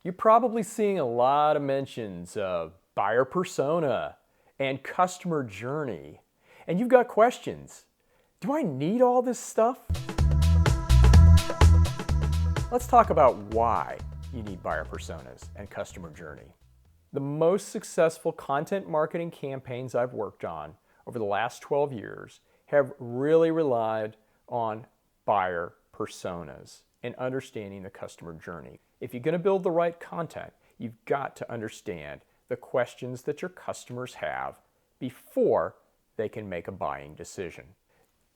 You're probably seeing a lot of mentions of buyer persona and customer journey. And you've got questions. Do I need all this stuff? Let's talk about why you need buyer personas and customer journey. The most successful content marketing campaigns I've worked on over the last 12 years have really relied on buyer personas and understanding the customer journey. If you're going to build the right content, you've got to understand the questions that your customers have before they can make a buying decision.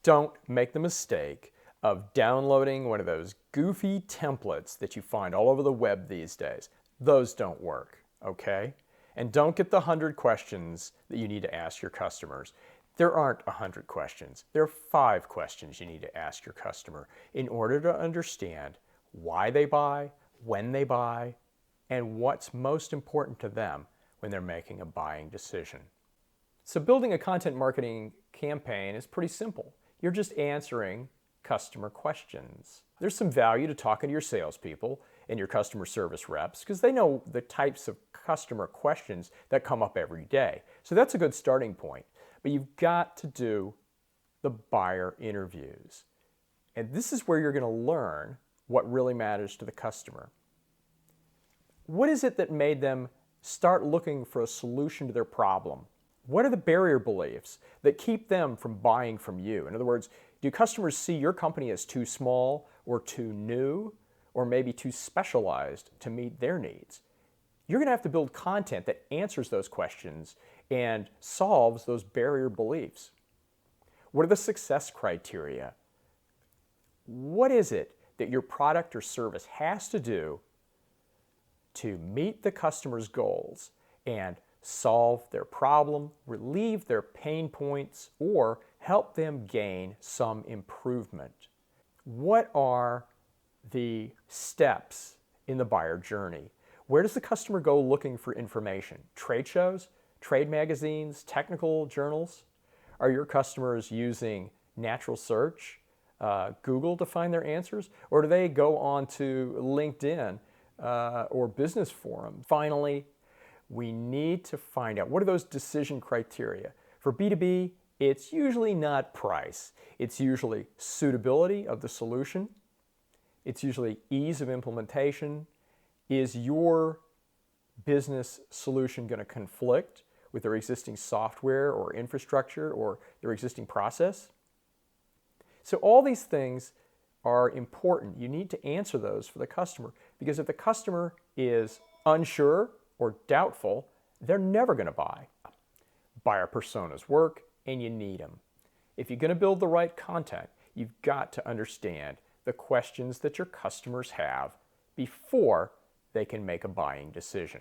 Don't make the mistake of downloading one of those goofy templates that you find all over the web these days. Those don't work, okay? And don't get the 100 questions that you need to ask your customers. There aren't 100 questions. There are 5 questions you need to ask your customer in order to understand why they buy, when they buy, and what's most important to them when they're making a buying decision. So building a content marketing campaign is pretty simple. You're just answering customer questions. There's some value to talking to your salespeople and your customer service reps because they know the types of customer questions that come up every day. So that's a good starting point. But you've got to do the buyer interviews. And this is where you're going to learn what really matters to the customer. What is it that made them start looking for a solution to their problem? What are the barrier beliefs that keep them from buying from you? In other words, do customers see your company as too small or too new or maybe too specialized to meet their needs? You're going to have to build content that answers those questions and solves those barrier beliefs. What are the success criteria? What is it that your product or service has to do to meet the customer's goals and solve their problem, relieve their pain points, or help them gain some improvement? What are the steps in the buyer journey? Where does the customer go looking for information? Trade shows, trade magazines, technical journals? Are your customers using natural search, Google to find their answers? Or do they go on to LinkedIn or business forum? Finally, we need to find out what are those decision criteria. For B2B, it's usually not price. It's usually suitability of the solution. It's usually ease of implementation. Is your business solution going to conflict with their existing software or infrastructure or their existing process? So all these things are important. You need to answer those for the customer because if the customer is unsure or doubtful, they're never going to buy. Buyer personas work and you need them. If you're going to build the right content, you've got to understand the questions that your customers have before they can make a buying decision.